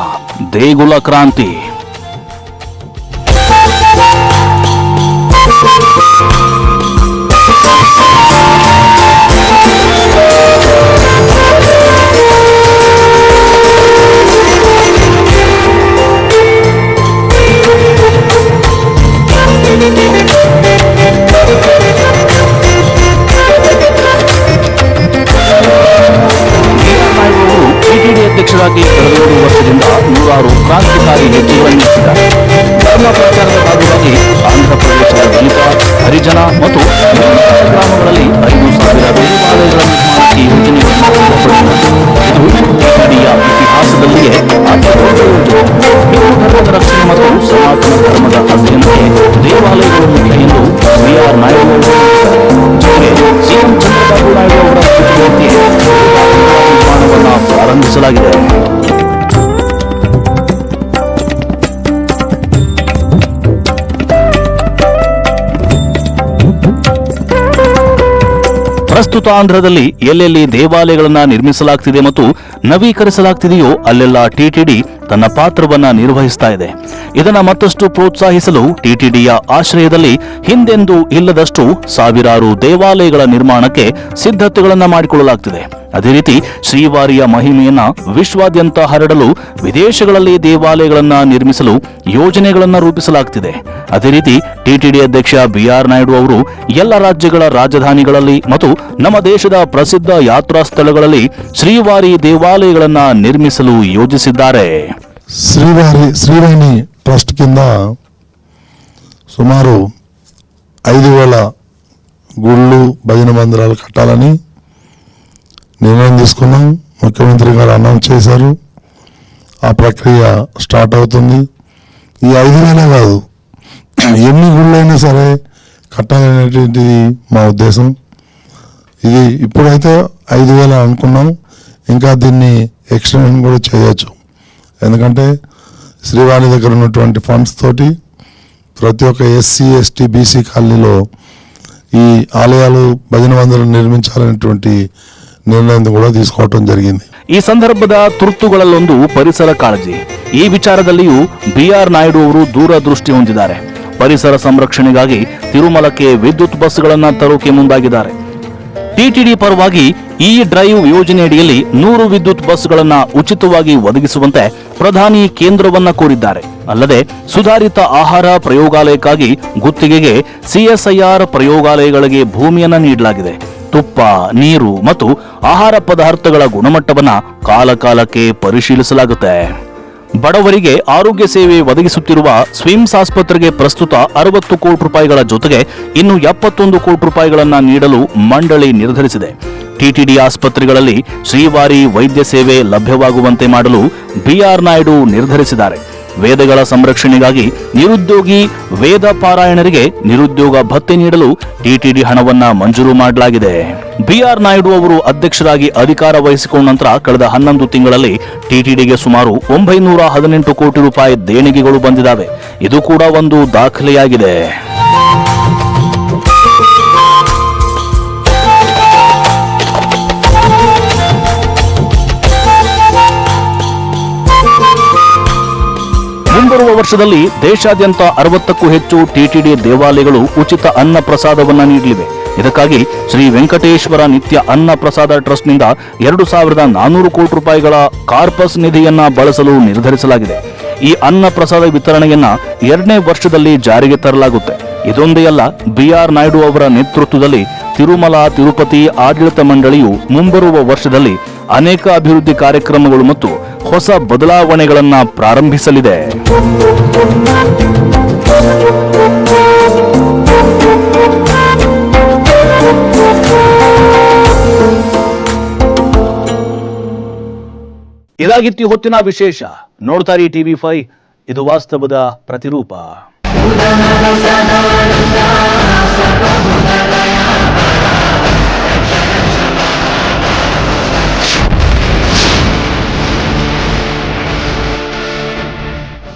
ದೇಗುಲ ಕ್ರಾಂತಿ. ಅಧ್ಯಕ್ಷರಾಗಿ ಕಳೆದ 2 ವರ್ಷದಿಂದ 100 ಕ್ರಾಂತಿಕಾರಿ ಹೆಜ್ಜೆಗಳನ್ನು ಇಟ್ಟಿದ್ದಾರೆ. ಧರ್ಮ ಪ್ರಚಾರದ ಭಾಗವಾಗಿ ಆಂಧ್ರಪ್ರದೇಶದ ದಲಿತ, ಹರಿಜನ ಮತ್ತು ಗ್ರಾಮಗಳಲ್ಲಿ 5,000 ದೇವಾಲಯಗಳ ನಿರ್ಮಾಣಕ್ಕೆ ಯೋಜನೆಗಳನ್ನು ಇದು ಟಿಟಿಡಿಯ ಇತಿಹಾಸದಲ್ಲಿಯೇ ಅತಿ ದೊಡ್ಡ ಯೋಜನೆ. ಹಿಂದೂ ಧರ್ಮದ ರಕ್ಷಣೆ ಮತ್ತು ಸನಾತನ ಧರ್ಮದ ಅಧ್ಯಯನಕ್ಕೆ ದೇವಾಲಯಗಳು ಮುಖ್ಯ ಎಂದು ಬಿಆರ್ ನಾಯ್ಡು ಅವರು ಹೇಳಿದ್ದಾರೆ. ಜೊತೆಗೆ ಸಿಎಂ ಚಂದ್ರಬಾಬು ನಾಯ್ಡು ಅವರ ನಿರ್ಮಾಣವನ್ನು ಪ್ರಾರಂಭಿಸಲಾಗಿದೆ. ಪ್ರಸ್ತುತ ಆಂಧ್ರದಲ್ಲಿ ಎಲ್ಲೆಲ್ಲಿ ದೇವಾಲಯಗಳನ್ನ ನಿರ್ಮಿಸಲಾಗ್ತಿದೆ ಮತ್ತು ನವೀಕರಿಸಲಾಗ್ತಿದೆಯೋ ಅಲ್ಲೆಲ್ಲ ಟಿಟಿಡಿ ತನ್ನ ಪಾತ್ರವನ್ನ ನಿರ್ವಹಿಸ್ತಾ ಇದೆ. ಇದನ್ನ ಮತ್ತಷ್ಟು ಪ್ರೋತ್ಸಾಹಿಸಲು ಟಿಟಿಡಿಯ ಆಶ್ರಯದಲ್ಲಿ ಹಿಂದೆಂದೂ ಇಲ್ಲದಷ್ಟು ಸಾವಿರಾರು ದೇವಾಲಯಗಳ ನಿರ್ಮಾಣಕ್ಕೆ ಸಿದ್ಧತೆಗಳನ್ನ ಮಾಡಿಕೊಳ್ಳಲಾಗ್ತಿದೆ. ಅದೇ ರೀತಿ ಶ್ರೀವಾರಿಯ ಮಹಿಮೆಯನ್ನ ವಿಶ್ವಾದ್ಯಂತ ಹರಡಲು ವಿದೇಶಗಳಲ್ಲಿ ದೇವಾಲಯಗಳನ್ನ ನಿರ್ಮಿಸಲು ಯೋಜನೆಗಳನ್ನ ರೂಪಿಸಲಾಗ್ತಿದೆ. ಅದೇ ರೀತಿ ಟಿಟಿಡಿ ಅಧ್ಯಕ್ಷ ಬಿಆರ್ ನಾಯ್ಡು ಅವರು ಎಲ್ಲ ರಾಜ್ಯಗಳ ರಾಜಧಾನಿಗಳಲ್ಲಿ ಮತ್ತು ನಮ್ಮ ದೇಶದ ಪ್ರಸಿದ್ಧ ಯಾತ್ರಾ ಸ್ಥಳಗಳಲ್ಲಿ ಶ್ರೀವಾರಿ ದೇವಾಲಯಗಳನ್ನ ನಿರ್ಮಿಸಲು ಯೋಜಿಸಿದ್ದಾರೆ. శ్రీవాణి ట్రస్ట్ కింద సుమారు 5,000 గుళ్ళు భజన మందిరాలు కట్టాలని నిర్ణయం తీసుకున్నాం. ముఖ్యమంత్రి గారు అనౌన్స్ చేశారు. ఆ ప్రక్రియ స్టార్ట్ అవుతుంది. ఈ 5,000 కాదు, ఎన్ని గుళ్ళైనా సరే కట్టాలనేటువంటిది మా ఉద్దేశం. ఇది ఇప్పుడైతే 5,000 అనుకున్నాం, ఇంకా దీన్ని ఎక్స్టెండ్ కూడా చేయొచ్చు. ఎందుకంటే శ్రీవాణి దగ్గర ఉన్నటువంటి ఫండ్స్ తోటి ప్రతి ఒక్క ఎస్సీ ఎస్టీ బీసీ కాలనీలో ఈ ఆలయాలు భజన మందిరాలు నిర్మించాలనేటువంటి ನಿರ್ಣಯ ಕೂಡ తీసుకోవటం జరిగింది. ಈ ಸಂದರ್ಭದ ತುರ್ತುಗಳಲ್ಲೊಂದು ಪರಿಸರ ಕಾಳಜಿ. ಈ ವಿಚಾರದಲ್ಲಿಯೂ ಬಿಆರ್ ನಾಯ್ಡು ಅವರು ದೂರದೃಷ್ಟಿ ಹೊಂದಿದ್ದಾರೆ. ಪರಿಸರ ಸಂರಕ್ಷಣೆಗಾಗಿ ತಿರುಮಲಕ್ಕೆ ವಿದ್ಯುತ್ ಬಸ್ಗಳನ್ನು ತರೋಕೆ ಮುಂದಾಗಿದ್ದಾರೆ. ಟಿಟಿಡಿ ಪರವಾಗಿ ಈ ಡ್ರೈವ್ ಯೋಜನೆಯಡಿಯಲ್ಲಿ 100 ವಿದ್ಯುತ್ ಬಸ್ಗಳನ್ನ ಉಚಿತವಾಗಿ ಒದಗಿಸುವಂತೆ ಪ್ರಧಾನಿ ಕೇಂದ್ರವನ್ನ ಕೋರಿದ್ದಾರೆ. ಅಲ್ಲದೆ ಸುಧಾರಿತ ಆಹಾರ ಪ್ರಯೋಗಾಲಯಕ್ಕಾಗಿ ಗುತ್ತಿಗೆಗೆ ಸಿಎಸ್ಐಆರ್ ಪ್ರಯೋಗಾಲಯಗಳಿಗೆ ಭೂಮಿಯನ್ನ ನೀಡಲಾಗಿದೆ. ತುಪ್ಪ, ನೀರು ಮತ್ತು ಆಹಾರ ಪದಾರ್ಥಗಳ ಗುಣಮಟ್ಟವನ್ನ ಕಾಲಕಾಲಕ್ಕೆ ಪರಿಶೀಲಿಸಲಾಗುತ್ತೆ. ಬಡವರಿಗೆ ಆರೋಗ್ಯ ಸೇವೆ ಒದಗಿಸುತ್ತಿರುವ ಸ್ವಿಮ್ಸ್ ಆಸ್ಪತ್ರೆಗೆ ಪ್ರಸ್ತುತ 60 ಕೋಟಿ ರೂಪಾಯಿಗಳ ಜೊತೆಗೆ ಇನ್ನು 71 ಕೋಟಿ ರೂಪಾಯಿಗಳನ್ನ ನೀಡಲು ಮಂಡಳಿ ನಿರ್ಧರಿಸಿದೆ. ಟಿಟಿಡಿ ಆಸ್ಪತ್ರೆಗಳಲ್ಲಿ ಶ್ರೀವಾರಿ ವೈದ್ಯ ಸೇವೆ ಲಭ್ಯವಾಗುವಂತೆ ಮಾಡಲು ಬಿಆರ್ ನಾಯ್ಡು ನಿರ್ಧರಿಸಿದ್ದಾರೆ. ವೇದಗಳ ಸಂರಕ್ಷಣೆಗಾಗಿ ನಿರುದ್ಯೋಗಿ ವೇದ ಪಾರಾಯಣರಿಗೆ ನಿರುದ್ಯೋಗ ಭತ್ಯೆ ನೀಡಲು ಟಿಟಿಡಿ ಹಣವನ್ನ ಮಂಜೂರು ಮಾಡಲಾಗಿದೆ. ಬಿಆರ್ ನಾಯ್ಡು ಅವರು ಅಧ್ಯಕ್ಷರಾಗಿ ಅಧಿಕಾರ ವಹಿಸಿಕೊಂಡ ನಂತರ ಕಳೆದ 11 ತಿಂಗಳಲ್ಲಿ ಟಿಟಿಡಿಗೆ ಸುಮಾರು 918 ಕೋಟಿ ರೂಪಾಯಿ ದೇಣಿಗೆಗಳು ಬಂದಿದ್ದಾವೆ. ಇದು ಕೂಡ ಒಂದು ದಾಖಲೆಯಾಗಿದೆ. ಮುಂಬರುವ ವರ್ಷದಲ್ಲಿ ದೇಶಾದ್ಯಂತ 60ಕ್ಕೂ ಹೆಚ್ಚು ಟಿಟಿಡಿ ದೇವಾಲಯಗಳು ಉಚಿತ ಅನ್ನ ಪ್ರಸಾದವನ್ನ ನೀಡಲಿವೆ. ಇದಕ್ಕಾಗಿ ಶ್ರೀ ವೆಂಕಟೇಶ್ವರ ನಿತ್ಯ ಅನ್ನ ಪ್ರಸಾದ ಟ್ರಸ್ಟ್ನಿಂದ 2,400 ಕೋಟಿ ರೂಪಾಯಿಗಳ ಕಾರ್ಪಸ್ ನಿಧಿಯನ್ನ ಬಳಸಲು ನಿರ್ಧರಿಸಲಾಗಿದೆ. ಈ ಅನ್ನ ಪ್ರಸಾದ ವಿತರಣೆಯನ್ನ 2ನೇ ವರ್ಷದಲ್ಲಿ ಜಾರಿಗೆ ತರಲಾಗುತ್ತೆ. ಇದೊಂದೇ ಅಲ್ಲ, ಬಿಆರ್ ನಾಯ್ಡು ಅವರ ನೇತೃತ್ವದಲ್ಲಿ ತಿರುಮಲ ತಿರುಪತಿ ಆಡಳಿತ ಮಂಡಳಿಯು ಮುಂಬರುವ ವರ್ಷದಲ್ಲಿ ಅನೇಕ ಅಭಿವೃದ್ಧಿ ಕಾರ್ಯಕ್ರಮಗಳು ಮತ್ತು ಹೊಸ ಬದಲಾವಣೆಗಳನ್ನ ಪ್ರಾರಂಭಿಸಲಿದೆ. ಇದಾಗಿತ್ತು ಹೊತ್ತಿನ ವಿಶೇಷ. ನೋಡ್ತಾರಿ ಟಿವಿ5, ಇದು ವಾಸ್ತವದ ಪ್ರತಿರೂಪ.